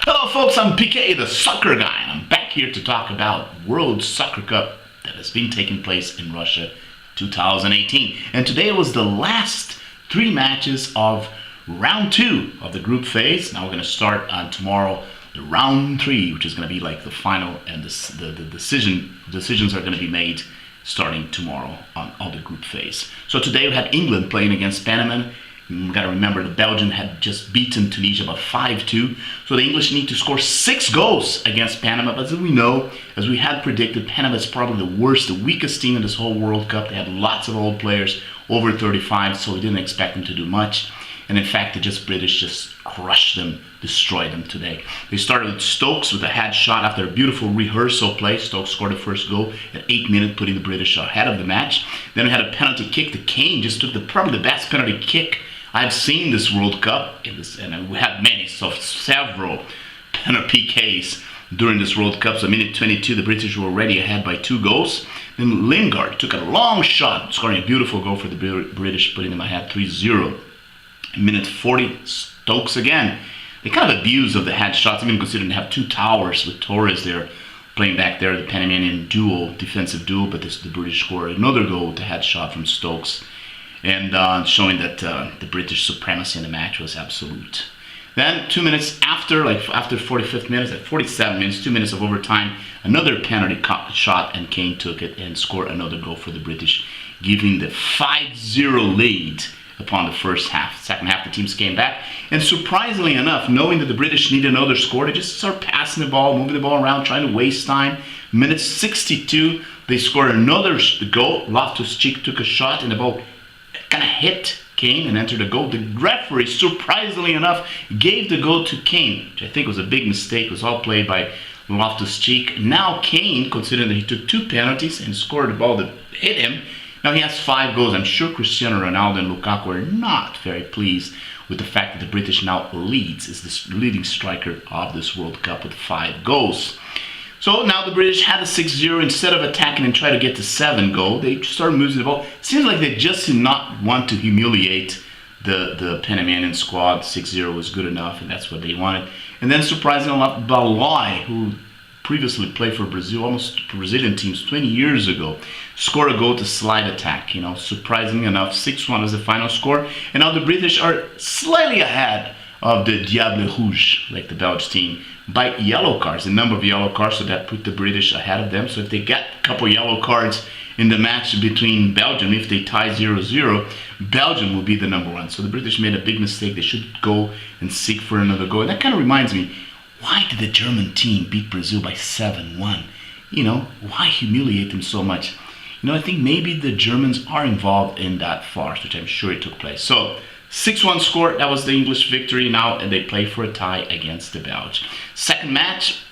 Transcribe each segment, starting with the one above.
Hello folks, I'm PK, the soccer guy, and I'm back here to talk about World Soccer Cup that has been taking place in Russia 2018. And today was the last three matches of round two of the group phase. Now we're going to start on tomorrow, the round three, which is going to be like the final, and the decisions are going to be made starting tomorrow on the group phase. So today we had England playing against Panama. You got to remember the Belgian had just beaten Tunisia by 5-2. So the English need to score 6 goals against Panama. But as we know, as we had predicted, Panama is probably the worst, the weakest team in this whole World Cup. They had lots of old players, over 35, so we didn't expect them to do much. And in fact, the British just crushed them, destroyed them today. They started with Stokes with a head shot after a beautiful rehearsal play. Stokes scored the first goal at 8 minutes, putting the British ahead of the match. Then we had a penalty kick. The Kane just took probably the best penalty kick I've seen this World Cup, and we had many, so several penalty PKs during this World Cup. So minute 22, the British were already ahead by 2 goals. Then Lingard took a long shot, scoring a beautiful goal for the British, putting them ahead 3-0. Minute 40, Stokes again. They kind of abused of the head shots, even considering they have 2 towers with Torres there playing back there, the Panamanian duel, defensive duel, but the British scored another goal with the head shot from Stokes, and showing that the British supremacy in the match was absolute. Then 2 minutes after, after 45th minutes, at 47 minutes, 2 minutes of overtime, another penalty shot, and Kane took it and scored another goal for the British, giving the 5-0 lead upon the first half. Second half, the teams came back, and surprisingly enough, knowing that the British needed another score, they just started passing the ball, moving the ball around, trying to waste time. Minute 62, they scored another goal. Loftus-Cheek took a shot, and the ball kind of hit Kane and entered the goal. The referee, surprisingly enough, gave the goal to Kane, which I think was a big mistake. It was all played by Loftus-Cheek. Now Kane, considering that he took 2 penalties and scored the ball that hit him, now he has 5 goals. I'm sure Cristiano Ronaldo and Lukaku are not very pleased with the fact that the British now is the leading striker of this World Cup with 5 goals. So now the British had a 6-0. Instead of attacking and try to get to 7 goals, they started moving the ball. Seems like they just did not want to humiliate the Panamanian squad. 6-0 was good enough, and that's what they wanted. And then surprisingly enough, Baloi, who previously played for Brazil, almost Brazilian teams 20 years ago, scored a goal to slide attack. Surprisingly enough, 6-1 is the final score. And now the British are slightly ahead of the Diable Rouge, like the Belgian team, by yellow cards, a number of yellow cards, so that put the British ahead of them. So if they get a couple yellow cards in the match between Belgium, if they tie 0-0, Belgium will be the number 1. So the British made a big mistake. They should go and seek for another goal. And that kind of reminds me, why did the German team beat Brazil by 7-1? Why humiliate them so much? I think maybe the Germans are involved in that farce, which I'm sure it took place. So 6-1 score, that was the English victory now, and they play for a tie against the Belgians. Second match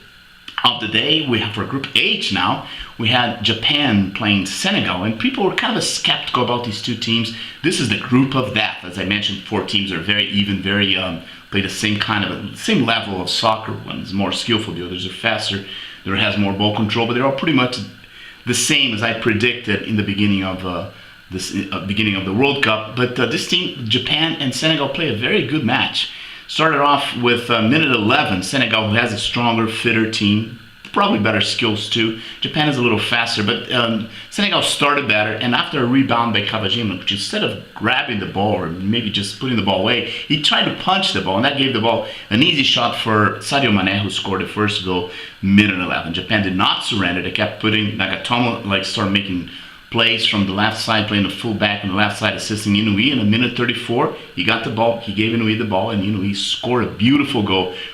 of the day, we have for Group H now, we had Japan playing Senegal, and people were kind of skeptical about these two teams. This is the group of death. As I mentioned, 4 teams are very even, very play the same level of soccer. One is more skillful, the others are faster, the other has more ball control, but they're all pretty much the same as I predicted in the beginning of the World Cup. But this team, Japan and Senegal, play a very good match. Started off with minute 11, Senegal, who has a stronger, fitter team, probably better skills too. Japan is a little faster, but Senegal started better, and after a rebound by Cavagino, which instead of grabbing the ball or maybe just putting the ball away, he tried to punch the ball, and that gave the ball an easy shot for Sadio Mane, who scored the first goal, minute 11. Japan did not surrender. They kept putting Nagatomo, started making plays from the left side, playing the fullback on the left side, assisting Inouye. In a minute 34, he got the ball, he gave Inouye the ball, and Inouye scored a beautiful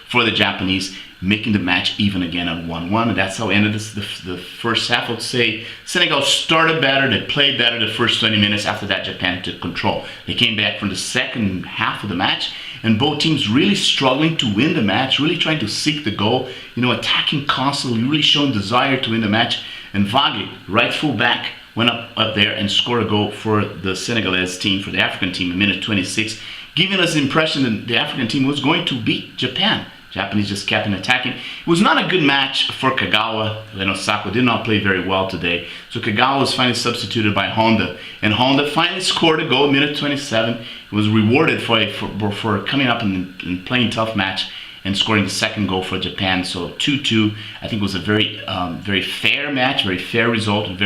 for the Japanese, making the match even again at 1-1. And that's how it ended the first half. I would say Senegal started better, they played better the first 20 minutes. After that, Japan took control. They came back from the second half of the match, and both teams really struggling to win the match, really trying to seek the goal, attacking constantly, really showing desire to win the match. And Vagui, right fullback, went up there and scored a goal for the Senegalese team, for the African team, in minute 26, giving us the impression that the African team was going to beat Japan. Japanese just kept on attacking. It was not a good match for Kagawa. Sako did not play very well today. So Kagawa was finally substituted by Honda. And Honda finally scored a goal, minute 27. He was rewarded for coming up and playing tough match. and scoring the second goal for Japan. So 2-2. I think it was a very fair match, very fair result, and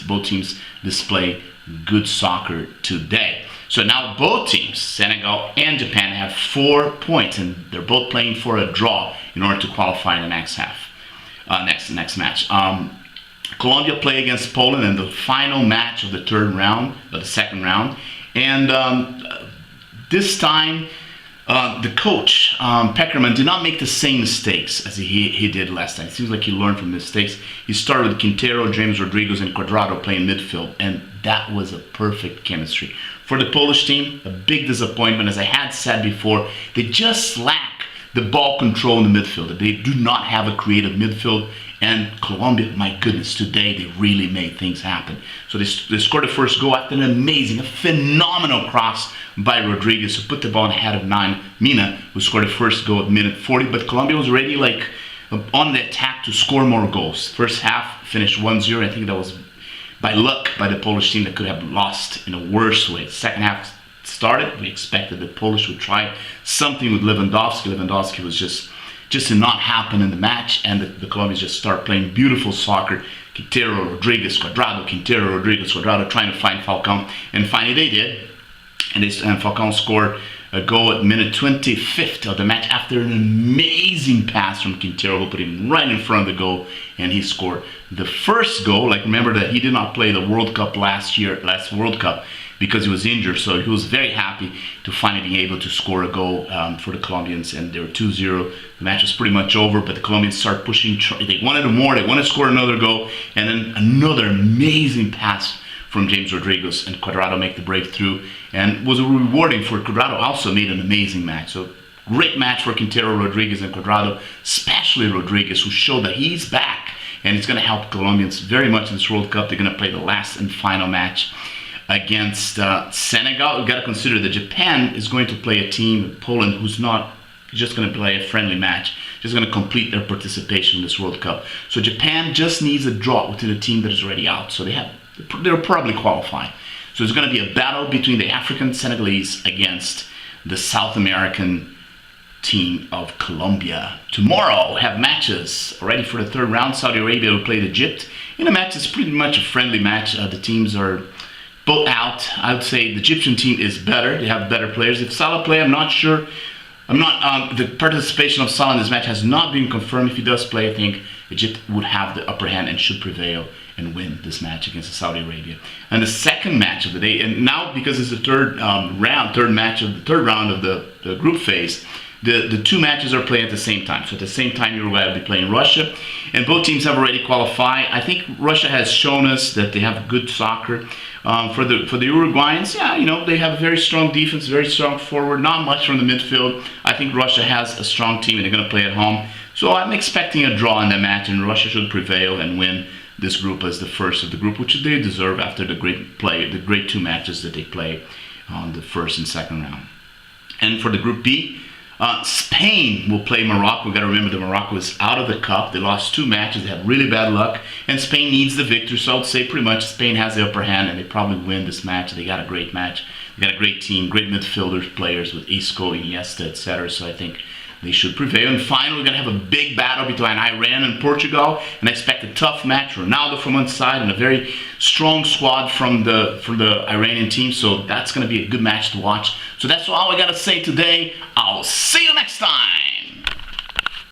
both teams display good soccer today. So now both teams, Senegal and Japan, have 4 points, and they're both playing for a draw in order to qualify in the next match. Colombia play against Poland in the final match of the second round, and this time the coach Peckerman did not make the same mistakes as he did last time. It seems like he learned from mistakes. He started with Quintero, James Rodriguez, and Cuadrado playing midfield, and that was a perfect chemistry. For the Polish team, a big disappointment. As I had said before, they just lack the ball control in the midfield. They do not have a creative midfield. And Colombia, my goodness, today they really made things happen. So they scored the first goal after a phenomenal cross by Rodriguez, who put the ball in the head of Mina, who scored the first goal at minute 40. But Colombia was already on the attack to score more goals. First half finished 1-0. I think that was by luck by the Polish team that could have lost in a worse way. Second half started. We expected the Polish would try something with Lewandowski. Lewandowski was just did not happen in the match, and the Colombians just start playing beautiful soccer. Quintero, Rodriguez, Cuadrado, Quintero, Rodriguez, Cuadrado, trying to find Falcão, and finally they did. And Falcão scored a goal at minute 25th of the match after an amazing pass from Quintero, who put him right in front of the goal, and he scored the first goal. Remember that he did not play the World Cup last World Cup, because he was injured, so he was very happy to finally be able to score a goal for the Colombians, and they were 2-0. The match was pretty much over, but the Colombians started pushing. They wanted more, they wanted to score another goal, and then another amazing pass from James Rodriguez, and Cuadrado make the breakthrough, and was rewarding for Cuadrado. Also made an amazing match. So great match for Quintero, Rodriguez, and Cuadrado, especially Rodriguez, who showed that he's back, and it's going to help Colombians very much in this World Cup. They're going to play the last and final match against Senegal. We've got to consider that Japan is going to play a team, Poland, who's not just going to play a friendly match, just going to complete their participation in this World Cup. So Japan just needs a draw within a team that is already out. So they'll probably qualify. So it's going to be a battle between the African Senegalese against the South American team of Colombia. Tomorrow we have matches already for the third round. Saudi Arabia will play Egypt in a match that's pretty much a friendly match. The teams are both out. I would say the Egyptian team is better. They have better players. If Salah play, I'm not sure. The participation of Salah in this match has not been confirmed. If he does play, I think Egypt would have the upper hand and should prevail and win this match against Saudi Arabia. And the second match of the day, and now because it's the third round of the group phase, the two matches are playing at the same time. So at the same time, Uruguay will be playing Russia, and both teams have already qualified. I think Russia has shown us that they have good soccer. For the Uruguayans, they have a very strong defense, very strong forward, not much from the midfield. I think Russia has a strong team, and they're going to play at home. So I'm expecting a draw in the match, and Russia should prevail and win this group as the first of the group, which they deserve after the great two matches that they play on the first and second round. And for the Group B, Spain will play Morocco. We've got to remember that Morocco is out of the cup. They lost two matches. They had really bad luck. And Spain needs the victory. So I would say pretty much Spain has the upper hand, and they probably win this match. They got a great match. They got a great team, great midfielders, players with Isco, Iniesta, etc. So I think they should prevail. And finally, we're going to have a big battle between Iran and Portugal. And I expect a tough match. Ronaldo from one side and a very strong squad from the Iranian team. So that's going to be a good match to watch. So that's all I got to say today. I'll see you next time.